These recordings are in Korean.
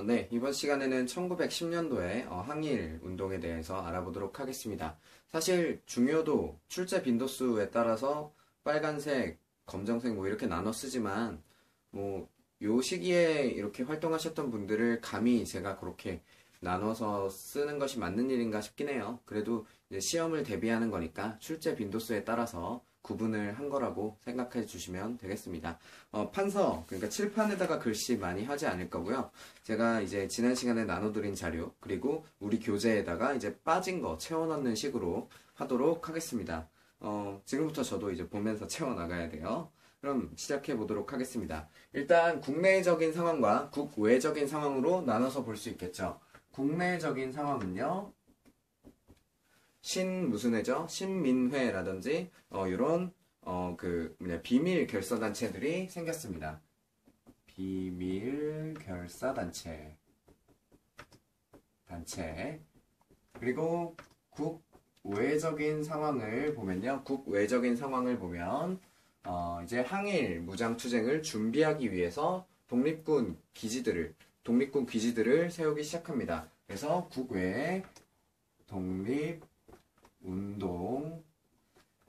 네, 이번 시간에는 1910년도의 항일 운동에 대해서 알아보도록 하겠습니다. 사실 중요도, 출제 빈도수에 따라서 빨간색, 검정색 뭐 이렇게 나눠 쓰지만 뭐 요 시기에 이렇게 활동하셨던 분들을 감히 제가 그렇게 나눠서 쓰는 것이 맞는 일인가 싶긴 해요. 그래도 이제 시험을 대비하는 거니까 출제 빈도수에 따라서 구분을 한 거라고 생각해 주시면 되겠습니다. 판서, 그러니까 칠판에다가 글씨 많이 하지 않을 거고요. 제가 이제 지난 시간에 나눠드린 자료, 그리고 우리 교재에다가 이제 빠진 거 채워넣는 식으로 하도록 하겠습니다. 지금부터 저도 이제 보면서 채워나가야 돼요. 그럼 시작해 보도록 하겠습니다. 일단 국내적인 상황과 국외적인 상황으로 나눠서 볼 수 있겠죠. 국내적인 상황은요. 무슨 회죠? 신민회라든지 이런 비밀 결사 단체들이 생겼습니다. 비밀 결사 단체. 그리고 국외적인 상황을 보면요. 국외적인 상황을 보면 이제 항일 무장 투쟁을 준비하기 위해서 독립군 기지들을 세우기 시작합니다. 그래서 국외에 독립운동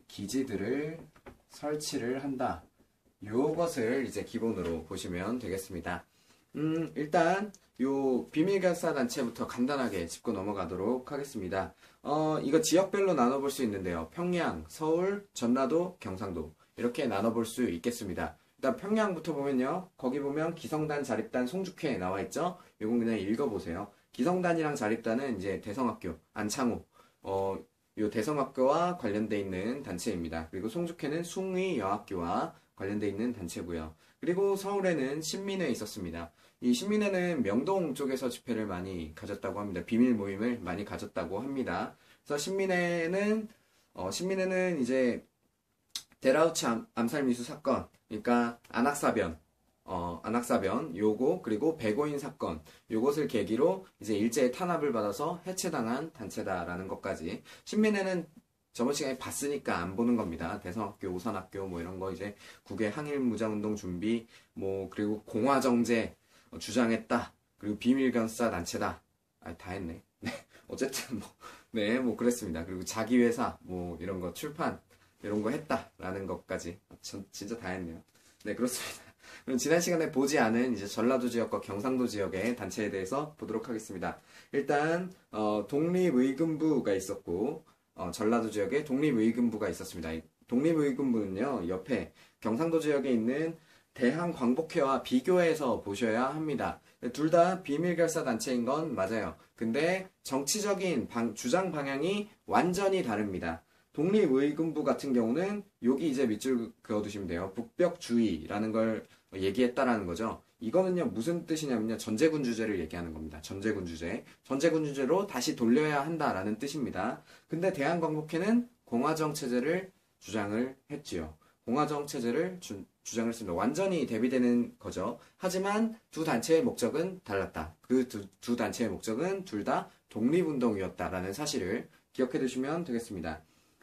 기지들을 설치를 한다. 요것을 이제 기본으로 보시면 되겠습니다. 일단 요 비밀결사 단체부터 간단하게 짚고 넘어가도록 하겠습니다. 이거 지역별로 나눠볼 수 있는데요. 평양, 서울, 전라도, 경상도 이렇게 나눠볼 수 있겠습니다. 일단 평양부터 보면요. 거기 보면 기성단, 자립단, 송죽회 나와 있죠. 이건 그냥 읽어보세요. 기성단이랑 자립단은 이제 대성학교, 안창호, 요 대성학교와 관련돼 있는 단체입니다. 그리고 송죽회는 숭의여학교와 관련돼 있는 단체고요. 그리고 서울에는 신민회 있었습니다. 이 신민회는 명동 쪽에서 집회를 많이 가졌다고 합니다. 비밀 모임을 많이 가졌다고 합니다. 그래서 신민회는 이제 데라우치 암살 미수 사건, 그러니까 안학사변 요거, 그리고 백오인 사건, 요것을 계기로 이제 일제의 탄압을 받아서 해체당한 단체다라는 것까지. 신민회는 저번 시간에 봤으니까 안 보는 겁니다. 대성학교, 오산학교, 뭐 이런 거 이제 국외 항일 무장운동 준비, 뭐, 그리고 공화정제 주장했다. 그리고 비밀견사 단체다. 다 했네. 네. 어쨌든 뭐 그랬습니다. 그리고 자기 회사, 뭐 이런 거 출판, 이런 거 했다라는 것까지. 전 진짜 다 했네요. 네, 그렇습니다. 그럼 지난 시간에 보지 않은 이제 전라도 지역과 경상도 지역의 단체에 대해서 보도록 하겠습니다. 일단 독립의금부가 있었고 전라도 지역에 독립의금부가 있었습니다. 독립의금부는요, 옆에 경상도 지역에 있는 대한광복회와 비교해서 보셔야 합니다. 둘 다 비밀결사 단체인 건 맞아요. 근데 정치적인 주장 방향이 완전히 다릅니다. 독립의금부 같은 경우는 여기 이제 밑줄 그어두시면 돼요. 북벽주의라는 걸 얘기했다라는 거죠. 이거는요, 무슨 뜻이냐면요, 전제군 주제를 얘기하는 겁니다. 전제군 주제로 다시 돌려야 한다라는 뜻입니다. 근데 대한광복회는 공화정 체제를 주장을 했지요. 공화정 체제를 주장을 했습니다. 완전히 대비되는 거죠. 하지만 두 단체의 목적은 달랐다. 그 두 단체의 목적은 둘 다 독립운동이었다라는 사실을 기억해 두시면 되겠습니다.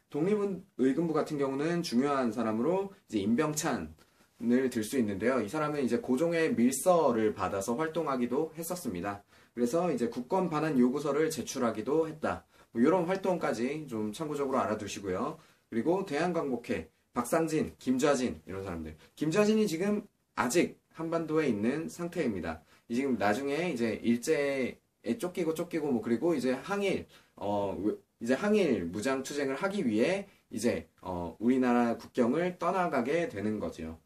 독립의금부 같은 경우는 중요한 사람으로 이제 임병찬을 들 수 있는데요. 이 사람은 이제 고종의 밀서를 받아서 활동하기도 했었습니다. 그래서 이제 국권 반환 요구서를 제출하기도 했다. 뭐 이런 활동까지 좀 참고적으로 알아두시고요. 그리고 대한광복회, 박상진, 김좌진 이런 사람들. 김좌진이 지금 아직 한반도에 있는 상태입니다. 지금 나중에 이제 일제에 쫓기고 뭐 그리고 이제 항일 무장 투쟁을 하기 위해 이제 우리나라 국경을 떠나가게 되는 거죠.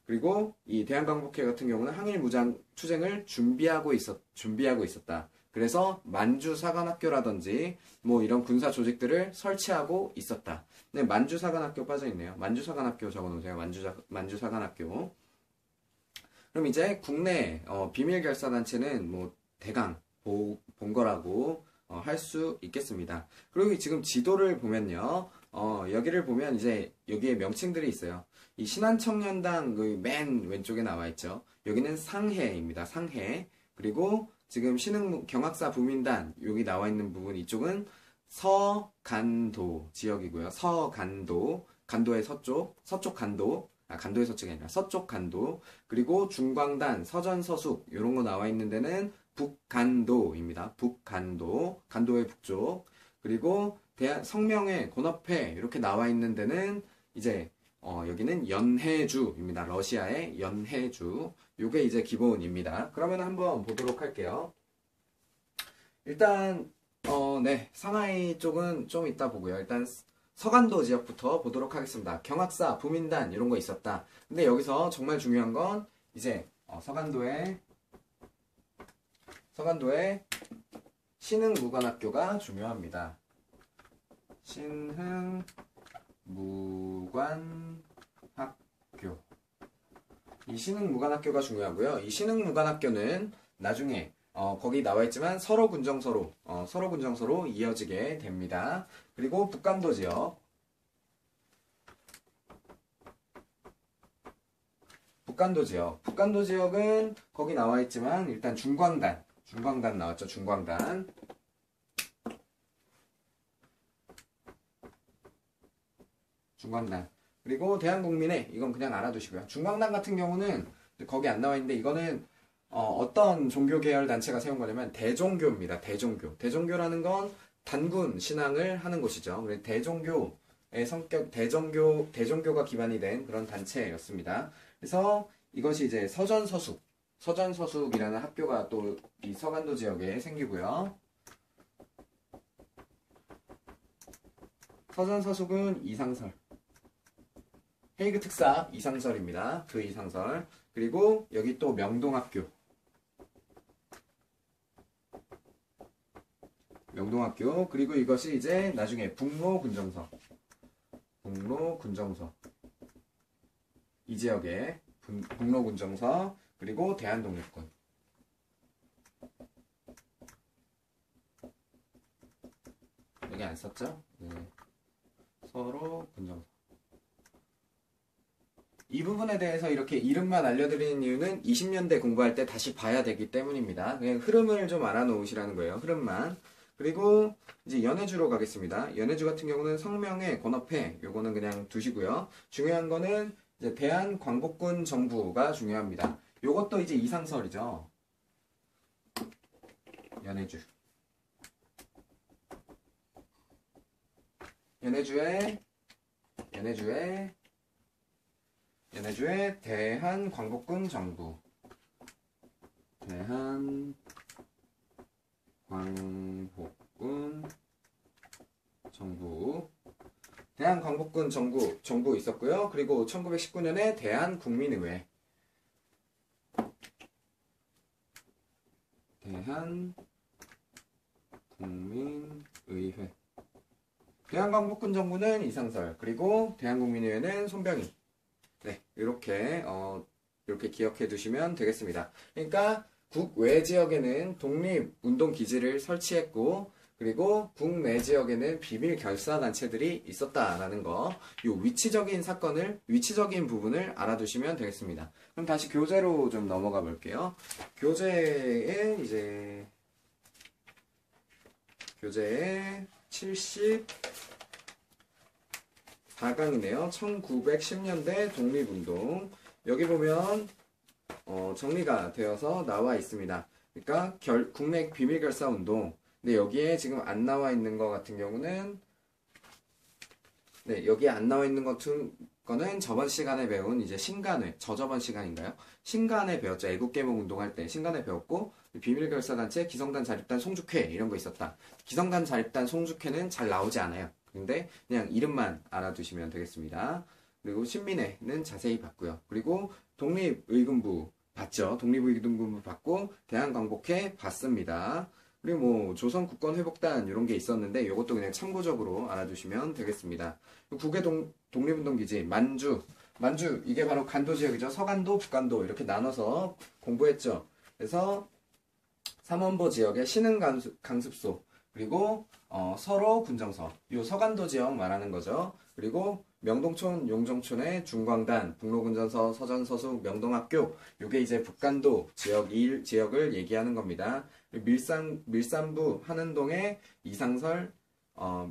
그리고 이 대한광복회 같은 경우는 항일 무장 투쟁을 준비하고 있었다. 그래서 만주사관학교라든지 뭐 이런 군사 조직들을 설치하고 있었다. 네, 만주사관학교 빠져있네요. 만주사관학교 적어놓으세요. 만주사관학교. 그럼 이제 국내 비밀결사단체는 뭐 대강 본 거라고 할 수 있겠습니다. 그리고 지금 지도를 보면요. 여기를 보면 이제 여기에 명칭들이 있어요. 이 신한청년당 그 맨 왼쪽에 나와 있죠. 여기는 상해입니다. 상해. 그리고 지금 경학사 부민단 여기 나와 있는 부분 이쪽은 서간도 지역이고요. 간도의 서쪽 간도. 간도의 서쪽이 아니라 서쪽 간도. 그리고 중광단, 서전, 서숙 이런 거 나와 있는 데는 북간도입니다. 북간도, 간도의 북쪽. 그리고 성명의 권업회 이렇게 나와 있는 데는 이제 여기는 연해주입니다. 러시아의 연해주. 요게 이제 기본입니다. 그러면 한번 보도록 할게요. 일단 네, 상하이 쪽은 좀 이따 보고요. 일단 서간도 지역부터 보도록 하겠습니다. 경학사, 부민단 이런 거 있었다. 근데 여기서 정말 중요한 건 이제 서간도에 신흥무관학교가 중요합니다. 신흥무관학교. 이 신흥무관학교가 중요하고요. 이 신흥무관학교는 나중에 거기 나와 있지만 서로군정서로 이어지게 됩니다. 그리고 북간도 지역. 북간도 지역은 거기 나와 있지만 일단 중광단 나왔죠. 중광단. 그리고 대한국민회 이건 그냥 알아두시고요. 중광단 같은 경우는 거기 안 나와 있는데 이거는 어떤 종교 계열 단체가 세운 거냐면 대종교입니다. 대종교라는 건 단군 신앙을 하는 곳이죠. 그래서 대종교의 성격, 대종교가 기반이 된 그런 단체였습니다. 그래서 이것이 이제 서전서숙이라는 학교가 또 이 서간도 지역에 생기고요. 서전서숙은 이상설. 헤이그 특사 이상설입니다. 그 이상설. 그리고 여기 또 명동학교. 그리고 이것이 이제 나중에 북로군정서. 이 지역에 북로군정서. 그리고 대한독립군. 여기 안 썼죠? 네. 서로 군정서. 이 부분에 대해서 이렇게 이름만 알려드리는 이유는 20년대 공부할 때 다시 봐야 되기 때문입니다. 그냥 흐름을 좀 알아놓으시라는 거예요. 흐름만. 그리고 이제 연해주로 가겠습니다. 연해주 같은 경우는 성명의 권업회 요거는 그냥 두시고요. 중요한 거는 이제 대한광복군 정부가 중요합니다. 요것도 이제 이상설이죠. 연해주의 대한광복군 정부. 대한광복군 정부 있었고요. 그리고 1919년에 대한국민의회. 대한광복군 정부는 이상설, 그리고 대한국민의회는 손병희. 네, 이렇게 기억해 두시면 되겠습니다. 그러니까 국외 지역에는 독립운동기지를 설치했고, 그리고 국내 지역에는 비밀 결사단체들이 있었다라는 거, 이 위치적인 부분을 알아두시면 되겠습니다. 그럼 다시 교재로 좀 넘어가 볼게요. 교재에 74강이네요. 1910년대 독립운동. 여기 보면 정리가 되어서 나와 있습니다. 그러니까 국내 비밀결사운동. 근데 여기에 지금 안 나와 있는 것 같은 경우는 여기에 안 나와 있는 거는 저번 시간에 배운 이제 저저번 시간인가요? 신간에 배웠죠. 애국개몽 운동할 때 신간에 배웠고, 비밀결사단체, 기성단 자립단 송죽회 이런 거 있었다. 기성단 자립단 송죽회는 잘 나오지 않아요. 근데 그냥 이름만 알아두시면 되겠습니다. 그리고 신민회는 자세히 봤고요. 그리고 독립의금부 봤죠. 독립의금부 봤고, 대한광복회 봤습니다. 그리고 뭐 조선국권회복단 이런 게 있었는데 이것도 그냥 참고적으로 알아두시면 되겠습니다. 국외 독립운동기지 만주 이게 바로 간도 지역이죠. 서간도, 북간도 이렇게 나눠서 공부했죠. 그래서 삼원보 지역의 신흥강습소, 그리고 서로 군정서, 요 서간도 지역 말하는 거죠. 그리고 명동촌, 용정촌의 중광단, 북로군정서, 서전서숙, 명동학교, 요게 이제 북간도 지역을 얘기하는 겁니다. 밀산부 한흥동의 이상설,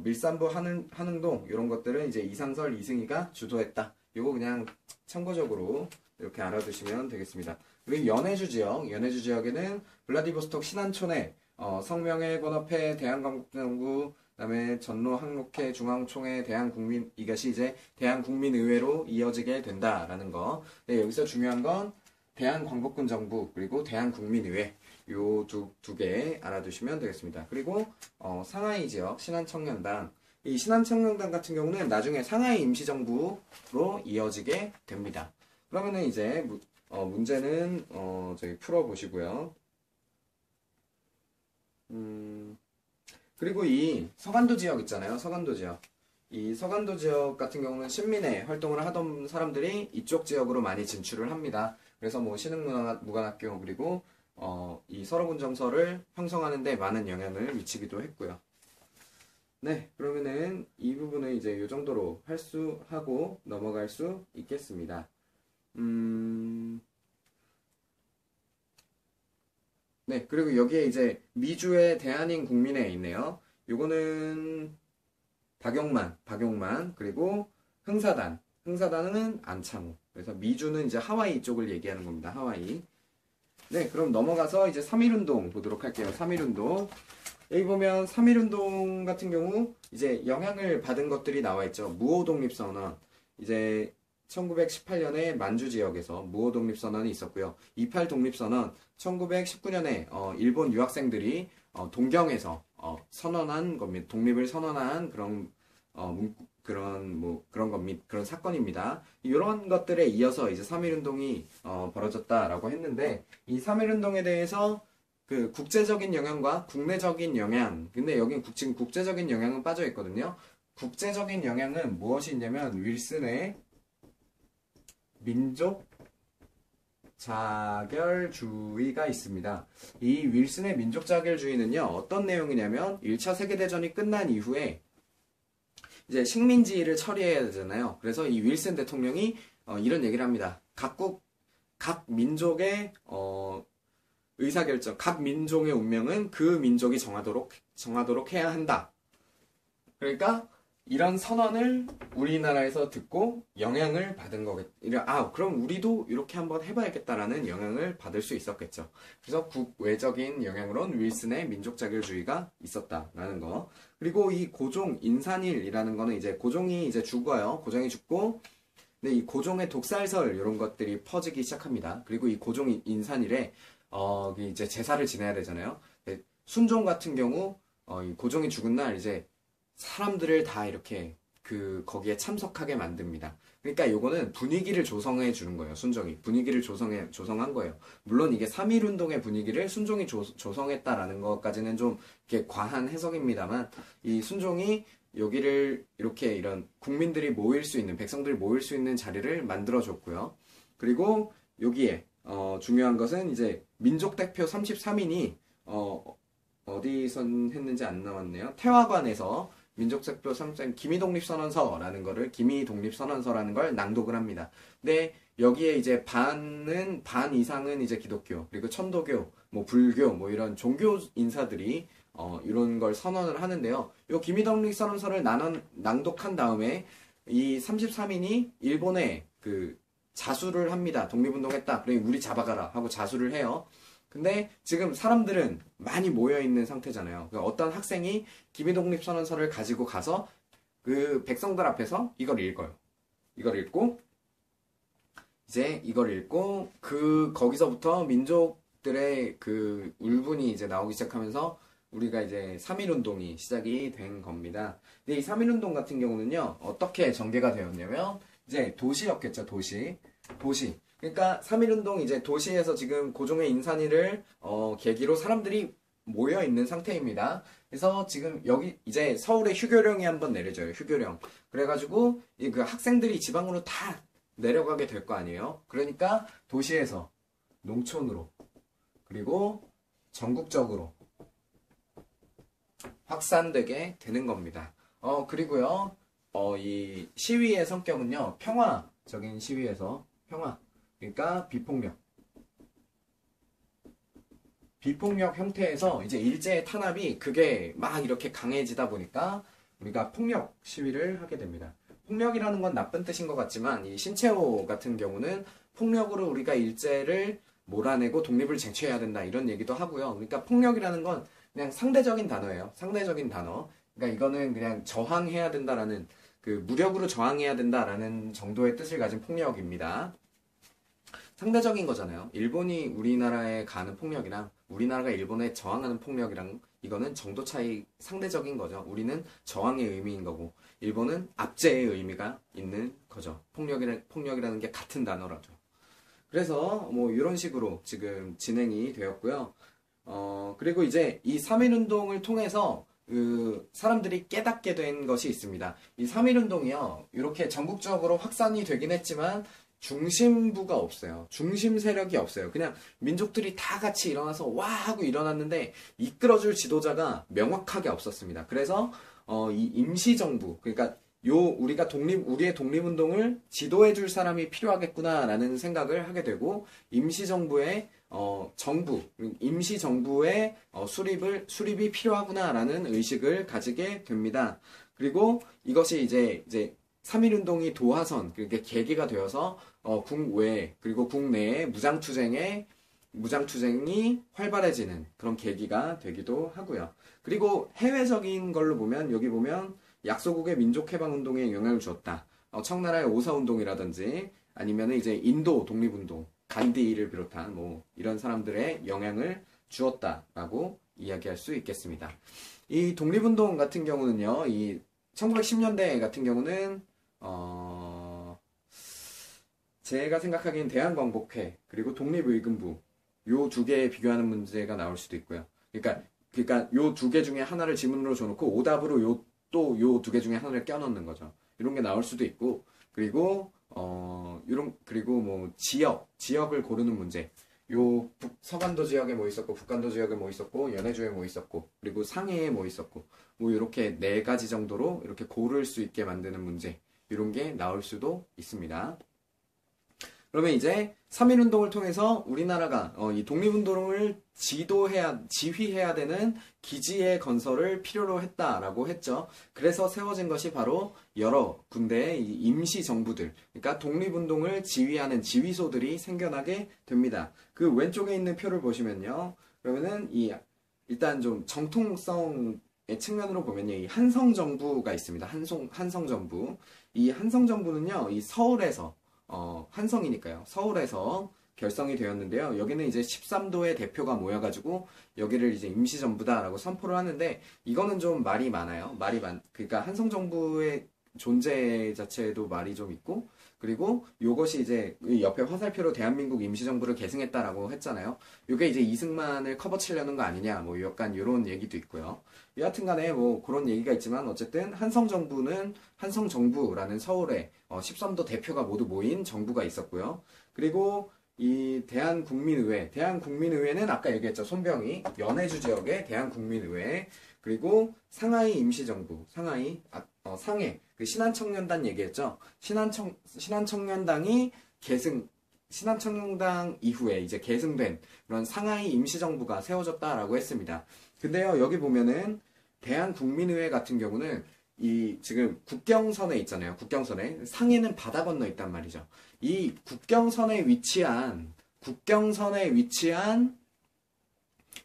밀산부 한흥동 이런 것들은 이제 이상설 이승희가 주도했다. 요거 그냥 참고적으로 이렇게 알아두시면 되겠습니다. 그리고 연해주 지역에는 블라디보스톡 신안촌에 성명회 권업회 대한광복정부 그다음에 전로 항목회 중앙총회 대한국민 이것이 이제 대한국민의회로 이어지게 된다라는 거. 네, 여기서 중요한 건 대한광복군 정부 그리고 대한국민의회 요 두 개 알아두시면 되겠습니다. 그리고 상하이 지역 신안청년단 이 신안청년단 같은 경우는 나중에 상하이 임시정부로 이어지게 됩니다. 그러면은 이제 문제는 저기 풀어보시고요. 그리고 이 서간도 지역 있잖아요. 서간도 지역. 이 서간도 지역 같은 경우는 신민회 활동을 하던 사람들이 이쪽 지역으로 많이 진출을 합니다. 그래서 뭐 신흥무관학교 그리고 이 서로군정서를 형성하는 데 많은 영향을 미치기도 했고요. 네, 그러면은 이 부분은 이제 이 정도로 하고 넘어갈 수 있겠습니다. 네, 그리고 여기에 이제 미주의 대한인 국민회 있네요. 요거는 박용만, 그리고 흥사단은 안창호. 그래서 미주는 이제 하와이 쪽을 얘기하는 겁니다. 하와이. 네, 그럼 넘어가서 이제 3.1운동 보도록 할게요. 3.1운동. 여기 보면 3.1운동 같은 경우 이제 영향을 받은 것들이 나와 있죠. 무호독립선언. 이제 1918년에 만주 지역에서 무호독립선언이 있었고요. 28독립선언 1919년에 일본 유학생들이 동경에서 선언한 겁니다. 독립을 선언한 그런 사건입니다. 이런 것들에 이어서 이제 3.1운동이 벌어졌다라고 했는데 이 3.1운동에 대해서 그 국제적인 영향과 국내적인 영향. 근데 여긴 지금 국제적인 영향은 빠져 있거든요. 국제적인 영향은 무엇이 있냐면 윌슨의 민족 자결주의가 있습니다. 이 윌슨의 민족 자결주의는요, 어떤 내용이냐면 1차 세계대전이 끝난 이후에 이제 식민지를 처리해야 되잖아요. 그래서 이 윌슨 대통령이 이런 얘기를 합니다. 각 민족의 의사결정, 각 민족의 운명은 그 민족이 정하도록 해야 한다. 그러니까 이런 선언을 우리나라에서 듣고 영향을 받은 거겠죠. 그럼 우리도 이렇게 한번 해봐야겠다라는 영향을 받을 수 있었겠죠. 그래서 국외적인 영향으로는 윌슨의 민족 자결주의가 있었다라는 거. 그리고 이 고종 인산일이라는 거는 이제 고종이 이제 죽어요. 고종이 죽고, 근데 이 고종의 독살설 이런 것들이 퍼지기 시작합니다. 그리고 이 고종 인산일에 이제 제사를 지내야 되잖아요. 순종 같은 경우 이 고종이 죽은 날 이제 사람들을 다 이렇게 거기에 참석하게 만듭니다. 그러니까 요거는 분위기를 조성해 주는 거예요. 순종이 분위기를 조성한 거예요. 물론 이게 3.1운동의 분위기를 순종이 조성했다라는 것까지는 좀 이렇게 과한 해석입니다만 이 순종이 여기를 이렇게 이런 국민들이 모일 수 있는 백성들이 모일 수 있는 자리를 만들어 줬고요. 그리고 여기에 중요한 것은 이제 민족 대표 33인이 어디서 했는지 안 나왔네요. 태화관에서 민족대표 33 기미독립선언서라는 걸 낭독을 합니다. 근데 여기에 이제 반 이상은 이제 기독교, 그리고 천도교, 뭐 불교, 뭐 이런 종교 인사들이 이런 걸 선언을 하는데요. 이 기미독립선언서를 낭독한 다음에 이 33인이 일본에 자수를 합니다. 독립운동했다. 그러니 우리 잡아가라 하고 자수를 해요. 근데 지금 사람들은 많이 모여있는 상태잖아요. 그러니까 어떤 학생이 기미독립선언서를 가지고 가서 그 백성들 앞에서 이걸 읽어요. 이걸 읽고 거기서부터 민족들의 울분이 이제 나오기 시작하면서 우리가 이제 3.1운동이 시작이 된 겁니다. 근데 이 3.1운동 같은 경우는요, 어떻게 전개가 되었냐면 이제 도시였겠죠, 도시. 그러니까 3.1운동 이제 도시에서 지금 고종의 인산일을 계기로 사람들이 모여 있는 상태입니다. 그래서 지금 여기 이제 서울에 휴교령이 한번 내려져요. 휴교령. 그래가지고 그 학생들이 지방으로 다 내려가게 될 거 아니에요. 그러니까 도시에서 농촌으로 그리고 전국적으로 확산되게 되는 겁니다. 그리고요. 이 시위의 성격은요. 평화적인 시위에서 평화. 그러니까 비폭력 형태에서 이제 일제의 탄압이 그게 막 이렇게 강해지다 보니까 우리가 폭력 시위를 하게 됩니다. 폭력이라는 건 나쁜 뜻인 것 같지만 이 신채호 같은 경우는 폭력으로 우리가 일제를 몰아내고 독립을 쟁취해야 된다 이런 얘기도 하고요. 그러니까 폭력이라는 건 그냥 상대적인 단어예요. 상대적인 단어. 그러니까 이거는 그냥 저항해야 된다라는 그 무력으로 저항해야 된다라는 정도의 뜻을 가진 폭력입니다. 상대적인 거잖아요. 일본이 우리나라에 가는 폭력이랑 우리나라가 일본에 저항하는 폭력이랑 이거는 정도 차이 상대적인 거죠. 우리는 저항의 의미인 거고 일본은 압제의 의미가 있는 거죠. 폭력이라는 게 같은 단어라죠. 그래서 뭐 이런 식으로 지금 진행이 되었고요. 그리고 이제 이 3.1운동을 통해서 그 사람들이 깨닫게 된 것이 있습니다. 이 3.1운동이요. 이렇게 전국적으로 확산이 되긴 했지만 중심부가 없어요. 중심 세력이 없어요. 그냥 민족들이 다 같이 일어나서 와 하고 일어났는데 이끌어줄 지도자가 명확하게 없었습니다. 그래서 이 임시정부, 그러니까 우리의 독립운동을 지도해줄 사람이 필요하겠구나라는 생각을 하게 되고 임시정부의 임시정부의 수립이 필요하구나라는 의식을 가지게 됩니다. 그리고 이것이 이제 3.1운동이 도화선, 그게 계기가 되어서 국외 그리고 국내에 무장투쟁이 활발해지는 그런 계기가 되기도 하고요. 그리고 해외적인 걸로 보면 여기 보면 약소국의 민족해방운동에 영향을 주었다. 청나라의 오사운동이라든지 아니면 이제 인도 독립운동, 간디를 비롯한 뭐 이런 사람들의 영향을 주었다라고 이야기할 수 있겠습니다. 이 독립운동 같은 경우는요, 이 1910년대 같은 경우는 제가 생각하기엔 대한광복회 그리고 독립의금부 요 두 개에 비교하는 문제가 나올 수도 있고요. 그러니까 요 두 개 중에 하나를 지문으로 줘놓고 오답으로 요 두 개 중에 하나를 껴넣는 거죠. 이런 게 나올 수도 있고 그리고 그리고 뭐 지역을 고르는 문제. 서간도 지역에 뭐 있었고 북간도 지역에 뭐 있었고 연해주에 뭐 있었고 그리고 상해에 뭐 있었고 뭐 이렇게 네 가지 정도로 이렇게 고를 수 있게 만드는 문제. 이런 게 나올 수도 있습니다. 그러면 이제 3.1운동을 통해서 우리나라가 이 독립운동을 지휘해야 되는 기지의 건설을 필요로 했다라고 했죠. 그래서 세워진 것이 바로 여러 군데의 임시정부들, 그러니까 독립운동을 지휘하는 지휘소들이 생겨나게 됩니다. 그 왼쪽에 있는 표를 보시면요. 그러면은 일단 좀 정통성의 측면으로 보면요. 이 한성정부가 있습니다. 한성정부. 이 한성정부는요. 이 서울에서 한성이니까요. 서울에서 결성이 되었는데요. 여기는 이제 13도의 대표가 모여가지고 여기를 이제 임시정부다라고 선포를 하는데 이거는 좀 말이 많아요. 그러니까 한성정부의 존재 자체에도 말이 좀 있고 그리고 요것이 이제 옆에 화살표로 대한민국 임시정부를 계승했다라고 했잖아요. 요게 이제 이승만을 커버치려는 거 아니냐 뭐 약간 요런 얘기도 있고요. 여하튼 간에 뭐 그런 얘기가 있지만 어쨌든 한성정부는 한성정부라는 서울에 13도 대표가 모두 모인 정부가 있었고요. 그리고 이 대한국민의회는 아까 얘기했죠. 손병희 연해주 지역의 대한국민의회 그리고 상하이 임시정부 상해 그 신한청년단 얘기했죠. 신한청년당이 신한청년당 이후에 이제 계승된 그런 상하이 임시정부가 세워졌다라고 했습니다. 근데요, 여기 보면은 대한국민의회 같은 경우는 이 지금 국경선에 있잖아요. 국경선에 상해는 바다 건너 있단 말이죠. 이 국경선에 위치한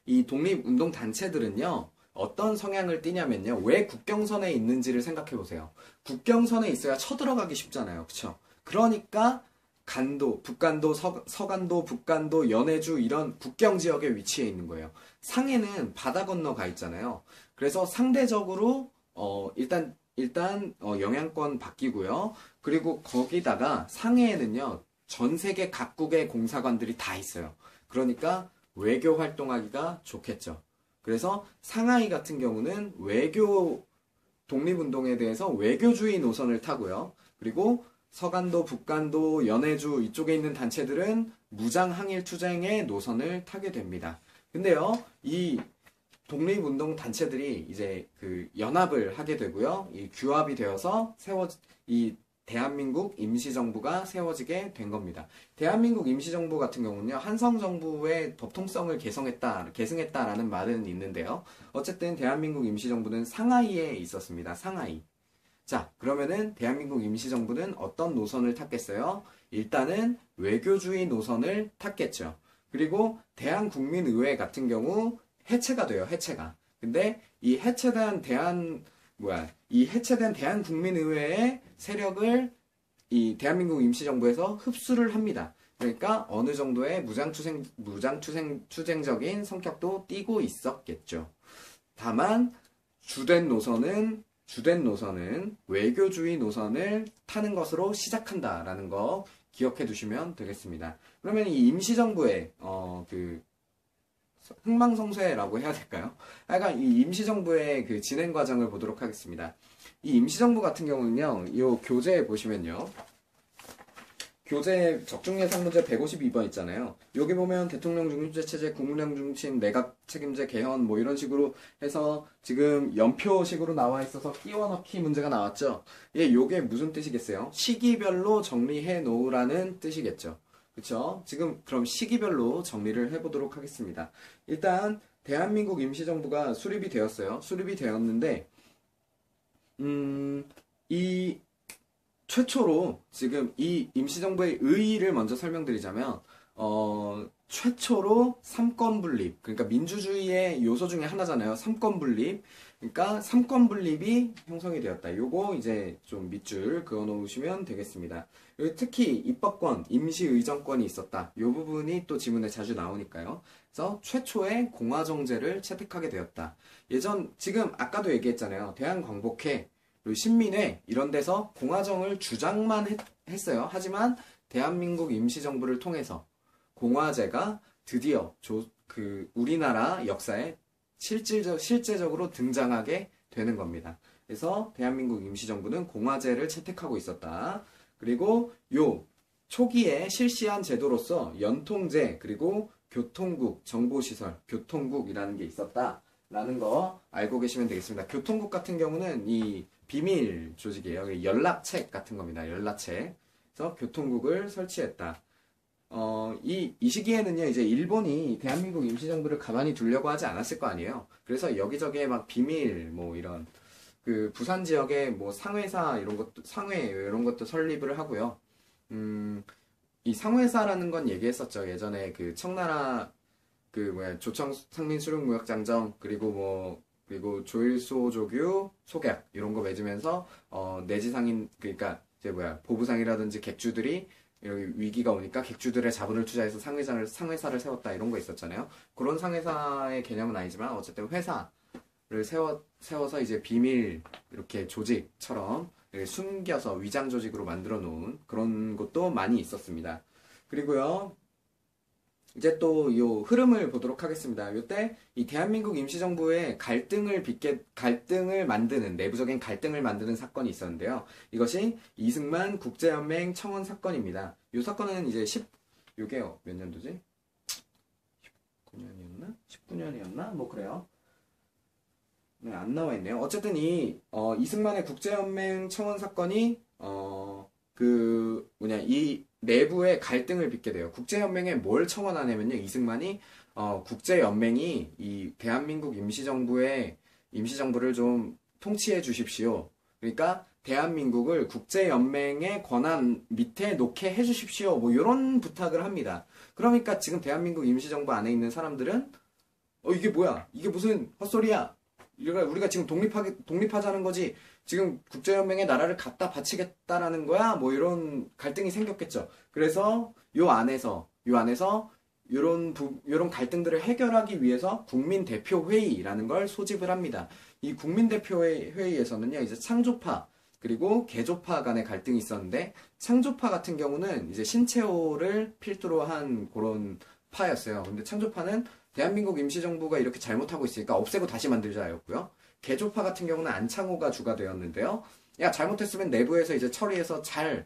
이 독립운동 단체들은요. 어떤 성향을 띠냐면요. 왜 국경선에 있는지를 생각해 보세요. 국경선에 있어야 쳐들어가기 쉽잖아요. 그쵸? 그러니까 북간도, 서간도, 북간도, 연해주 이런 국경 지역에 위치해 있는 거예요. 상해는 바다 건너 가 있잖아요. 그래서 상대적으로 일단 영향권 바뀌고요. 그리고 거기다가 상해에는요. 전 세계 각국의 공사관들이 다 있어요. 그러니까 외교 활동하기가 좋겠죠. 그래서 상하이 같은 경우는 독립운동에 대해서 외교주의 노선을 타고요. 그리고 서간도, 북간도, 연해주 이쪽에 있는 단체들은 무장항일 투쟁의 노선을 타게 됩니다. 근데요, 이 독립운동 단체들이 이제 그 연합을 하게 되고요. 이 규합이 되어서 이 대한민국 임시정부가 세워지게 된 겁니다. 대한민국 임시정부 같은 경우는요, 한성정부의 법통성을 계승했다라는 말은 있는데요. 어쨌든 대한민국 임시정부는 상하이에 있었습니다. 상하이. 자, 그러면은 대한민국 임시정부는 어떤 노선을 탔겠어요? 일단은 외교주의 노선을 탔겠죠. 그리고 대한국민의회 같은 경우 해체가 돼요. 해체가. 근데 이 해체된 대한국민의회의 세력을 이 대한민국 임시정부에서 흡수를 합니다. 그러니까 어느 정도의 무장투쟁적인 성격도 띠고 있었겠죠. 다만 주된 노선은 외교주의 노선을 타는 것으로 시작한다라는 거 기억해 두시면 되겠습니다. 그러면 이 임시정부의 그 흥망성쇠라고 해야 될까요? 하여간 이 임시정부의 그 진행 과정을 보도록 하겠습니다. 이 임시정부 같은 경우는요, 이 교재에 보시면요. 교재 적중예산 문제 152번 있잖아요. 여기 보면 대통령 중심제 체제, 국무령 중심, 내각 책임제 개헌 뭐 이런 식으로 해서 지금 연표식으로 나와 있어서 끼워 넣기 문제가 나왔죠. 예, 요게 무슨 뜻이겠어요? 시기별로 정리해 놓으라는 뜻이겠죠. 그쵸? 지금 그럼 시기별로 정리를 해보도록 하겠습니다. 일단 대한민국 임시정부가 수립이 되었어요. 수립이 되었는데 이 최초로 지금 이 임시정부의 의의를 먼저 설명드리자면 최초로 삼권 분립, 그러니까 민주주의의 요소 중에 하나잖아요. 삼권 분립. 그러니까 삼권 분립이 형성이 되었다. 요거 이제 좀 밑줄 그어 놓으시면 되겠습니다. 특히 입법권, 임시의정권이 있었다. 요 부분이 또 지문에 자주 나오니까요. 그래서 최초의 공화정제를 채택하게 되었다. 지금 아까도 얘기했잖아요. 대한광복회, 신민회 이런 데서 공화정을 주장만 했어요. 하지만 대한민국 임시정부를 통해서 공화제가 드디어 우리나라 역사에 실제적으로 등장하게 되는 겁니다. 그래서 대한민국 임시정부는 공화제를 채택하고 있었다. 그리고 요 초기에 실시한 제도로서 연통제 그리고 교통국, 정보시설, 교통국이라는 게 있었다라는 거 알고 계시면 되겠습니다. 교통국 같은 경우는 이 비밀 조직이에요. 연락책 같은 겁니다. 연락책. 그래서 교통국을 설치했다. 이 시기에는요, 이제 일본이 대한민국 임시정부를 가만히 두려고 하지 않았을 거 아니에요. 그래서 여기저기에 막 비밀, 뭐 이런, 부산 지역에 뭐 상회사 상회 이런 것도 설립을 하고요. 이 상회사라는 건 얘기했었죠. 예전에 청나라, 조청 상민수령무역장정, 그리고 조일소 조규 소객 이런 거 맺으면서 내지상인 그러니까 보부상이라든지 객주들이 위기가 오니까 객주들의 자본을 투자해서 상회사를 세웠다 이런 거 있었잖아요. 그런 상회사의 개념은 아니지만 어쨌든 회사를 세워서 이제 비밀 이렇게 조직처럼 숨겨서 위장 조직으로 만들어 놓은 그런 것도 많이 있었습니다. 그리고요. 이제 또 요 흐름을 보도록 하겠습니다. 요때 이 대한민국 임시정부의 내부적인 갈등을 만드는 사건이 있었는데요. 이것이 이승만 국제연맹 청원 사건입니다. 요 사건은 이제 요게 몇 년도지? 19년이었나? 19년이었나? 뭐 그래요. 네, 안 나와 있네요. 어쨌든 이승만의 국제연맹 청원 사건이 이 내부의 갈등을 빚게 돼요. 국제연맹에 뭘 청원하냐면요. 이승만이 국제연맹이 이 대한민국 임시정부를 좀 통치해 주십시오. 그러니까 대한민국을 국제연맹의 권한 밑에 놓게 해 주십시오. 뭐 이런 부탁을 합니다. 그러니까 지금 대한민국 임시정부 안에 있는 사람들은 이게 뭐야? 이게 무슨 헛소리야? 우리가 지금 독립하자는 거지. 지금 국제연맹에 나라를 갖다 바치겠다라는 거야? 뭐 이런 갈등이 생겼겠죠. 그래서 요 안에서 요런 갈등들을 해결하기 위해서 국민대표회의라는 걸 소집을 합니다. 이 국민대표회의에서는요, 이제 창조파, 그리고 개조파 간의 갈등이 있었는데, 창조파 같은 경우는 이제 신채호를 필두로 한 그런 파였어요. 근데 창조파는 대한민국 임시정부가 이렇게 잘못하고 있으니까 없애고 다시 만들자였고요. 개조파 같은 경우는 안창호가 주가 되었는데요. 야, 잘못했으면 내부에서 이제 처리해서 잘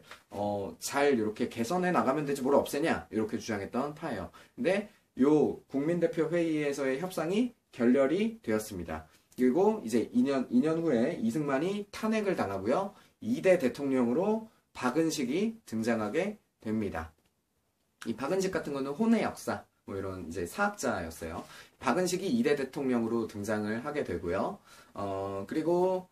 이렇게 개선해 나가면 되지 뭘 없애냐? 이렇게 주장했던 파예요. 근데 요 국민대표 회의에서의 협상이 결렬이 되었습니다. 그리고 이제 2년 후에 이승만이 탄핵을 당하고요. 2대 대통령으로 박은식이 등장하게 됩니다. 이 박은식 같은 거는 혼의 역사, 뭐 이런 이제 사학자였어요. 박은식이 2대 대통령으로 등장을 하게 되고요. 그리고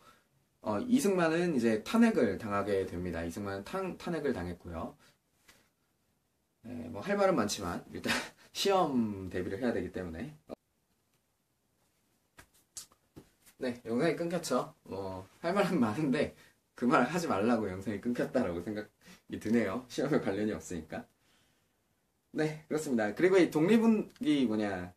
이승만은 이제 탄핵을 당하게 됩니다. 이승만은 탄핵을 당했고요. 네, 뭐 할 말은 많지만 일단 시험 대비를 해야 되기 때문에. 네, 영상이 끊겼죠. 할 말은 많은데 그 말 하지 말라고 영상이 끊겼다라고 생각이 드네요. 시험에 관련이 없으니까. 네, 그렇습니다. 그리고 이 독립운이 뭐냐,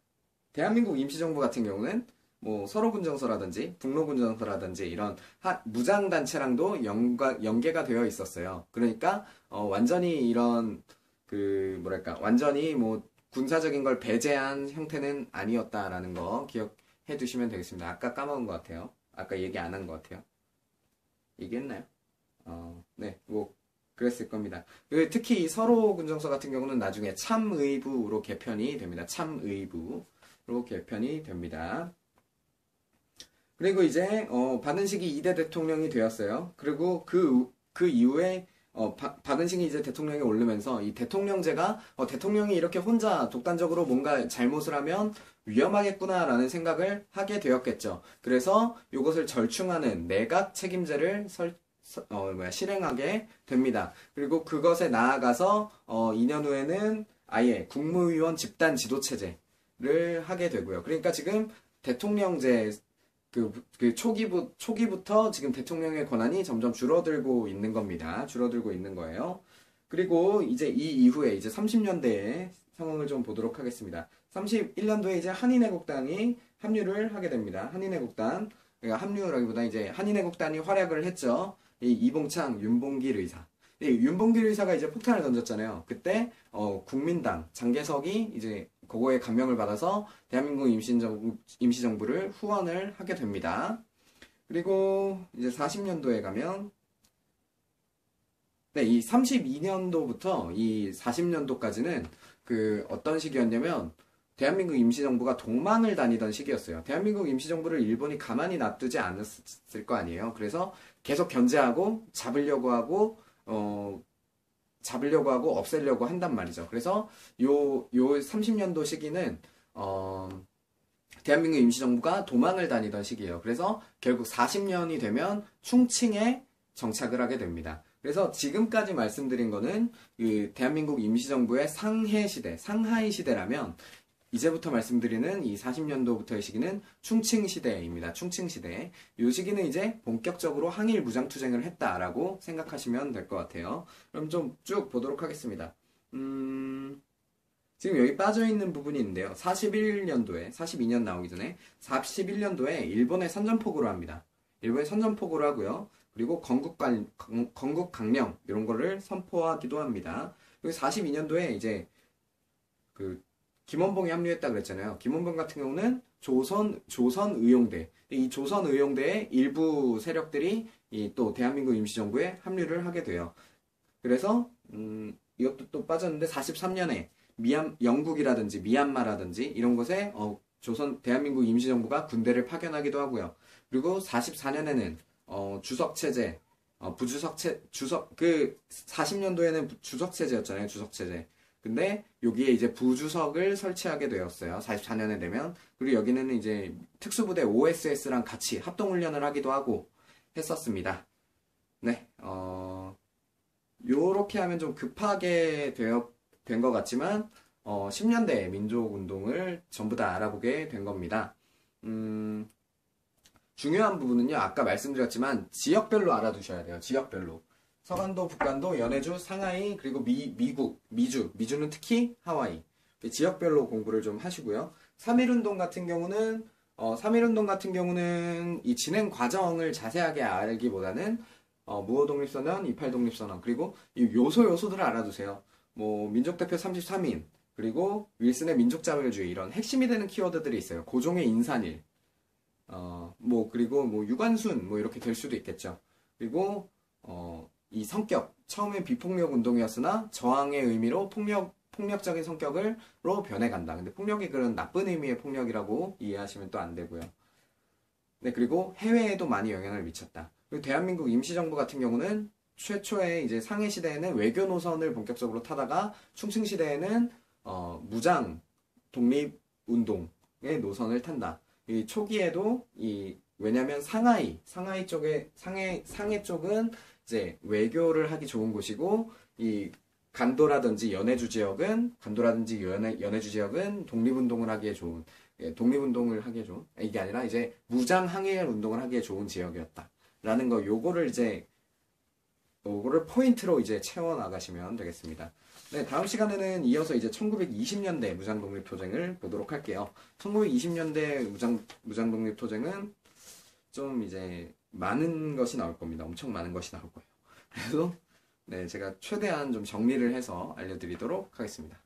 대한민국 임시정부 같은 경우는 뭐 서로군정서라든지 북로군정서라든지 이런 무장단체랑도 연계가 되어 있었어요. 그러니까 완전히 이런 그 뭐랄까 완전히 뭐 군사적인 걸 배제한 형태는 아니었다라는 거 기억해 두시면 되겠습니다. 아까 까먹은 것 같아요. 아까 얘기 안 한 것 같아요. 얘기했나요? 네, 뭐 그랬을 겁니다. 특히 이 서로군정서 같은 경우는 나중에 참의부로 개편이 됩니다. 참의부로 개편이 됩니다. 그리고 이제 박은식이 2대 대통령이 되었어요. 그리고 그 이후에 박은식이 이제 대통령에 오르면서 이 대통령제가 대통령이 이렇게 혼자 독단적으로 뭔가 잘못을 하면 위험하겠구나라는 생각을 하게 되었겠죠. 그래서 이것을 절충하는 내각 책임제를 실행하게 됩니다. 그리고 그것에 나아가서 2년 후에는 아예 국무위원 집단 지도체제를 하게 되고요. 그러니까 지금 대통령제 초기부터 지금 대통령의 권한이 점점 줄어들고 있는 겁니다. 줄어들고 있는 거예요. 그리고 이제 이 이후에 이제 30년대의 상황을 좀 보도록 하겠습니다. 31년도에 이제 한인애국당이 합류를 하게 됩니다. 한인애국당, 그러니까 합류라기보다 이제 한인애국당이 활약을 했죠. 이 이봉창, 윤봉길 의사. 윤봉길 의사가 이제 폭탄을 던졌잖아요. 그때 국민당 장개석이 이제 그거에 감명을 받아서 대한민국 임시정부를 후원을 하게 됩니다. 그리고 이제 40년도에 가면 네, 이 32년도부터 이 40년도까지는 그 어떤 시기였냐면 대한민국 임시정부가 도망을 다니던 시기였어요. 대한민국 임시정부를 일본이 가만히 놔두지 않았을 거 아니에요. 그래서 계속 견제하고 잡으려고 하고 없애려고 한단 말이죠. 그래서 요 30년도 시기는 대한민국 임시정부가 도망을 다니던 시기예요. 그래서 결국 40년이 되면 충칭에 정착을 하게 됩니다. 그래서 지금까지 말씀드린 거는 그 대한민국 임시정부의 상해 시대, 상하이 시대라면 이제부터 말씀드리는 이 40년도부터의 시기는 충칭 시대입니다. 충칭 시대. 이 시기는 이제 본격적으로 항일 무장투쟁을 했다라고 생각하시면 될 것 같아요. 그럼 좀 쭉 보도록 하겠습니다. 지금 여기 빠져있는 부분이 있는데요. 41년도에, 42년 나오기 전에 41년도에 일본에 선전포고를 합니다. 일본에 선전포고를 하고요. 그리고 건국강령 이런 거를 선포하기도 합니다. 그리고 42년도에 이제 그 김원봉이 합류했다 그랬잖아요. 김원봉 같은 경우는 조선의용대. 이 조선의용대의 일부 세력들이 또 대한민국 임시정부에 합류를 하게 돼요. 그래서 이것도 또 빠졌는데 43년에 영국이라든지 미얀마라든지 이런 곳에 대한민국 임시정부가 군대를 파견하기도 하고요. 그리고 44년에는 주석체제, 40년도에는 주석체제였잖아요. 주석체제. 근데 여기에 이제 부주석을 설치하게 되었어요. 44년에 되면. 그리고 여기는 이제 특수부대 OSS랑 같이 합동훈련을 하기도 하고 했었습니다. 네, 요렇게 하면 좀 급하게 된 것 같지만, 10년대 민족운동을 전부 다 알아보게 된 겁니다. 중요한 부분은요, 아까 말씀드렸지만, 지역별로 알아두셔야 돼요. 지역별로. 서간도, 북간도, 연해주, 상하이, 그리고 미주는 특히 하와이. 지역별로 공부를 좀 하시고요. 3.1운동 같은 경우는, 이 진행 과정을 자세하게 알기보다는, 무호독립선언, 28독립선언, 그리고 이 요소들을 알아두세요. 뭐, 민족대표 33인, 그리고 윌슨의 민족자율주의, 이런 핵심이 되는 키워드들이 있어요. 고종의 인산일, 그리고 유관순, 이렇게 될 수도 있겠죠. 그리고, 이 성격, 처음엔 비폭력 운동이었으나 저항의 의미로 폭력적인 성격으로 변해간다. 근데 폭력이 그런 나쁜 의미의 폭력이라고 이해하시면 또 안 되고요. 네, 그리고 해외에도 많이 영향을 미쳤다. 그리고 대한민국 임시정부 같은 경우는 최초에 이제 상해 시대에는 외교 노선을 본격적으로 타다가 충칭 시대에는 무장 독립 운동의 노선을 탄다. 이 초기에도 왜냐면 상해 쪽은 이제 외교를 하기 좋은 곳이고 간도라든지 연해주 지역은 독립운동을 하기에 좋은, 독립운동을 하기에 좋은, 이게 아니라 이제 무장항일 운동을 하기에 좋은 지역이었다. 라는 거, 요거를 포인트로 이제 채워나가시면 되겠습니다. 네, 다음 시간에는 이어서 이제 1920년대 무장독립투쟁을 보도록 할게요. 1920년대 무장독립투쟁은 좀 이제 많은 것이 나올 겁니다. 엄청 많은 것이 나올 거예요. 그래서 네, 제가 최대한 좀 정리를 해서 알려드리도록 하겠습니다.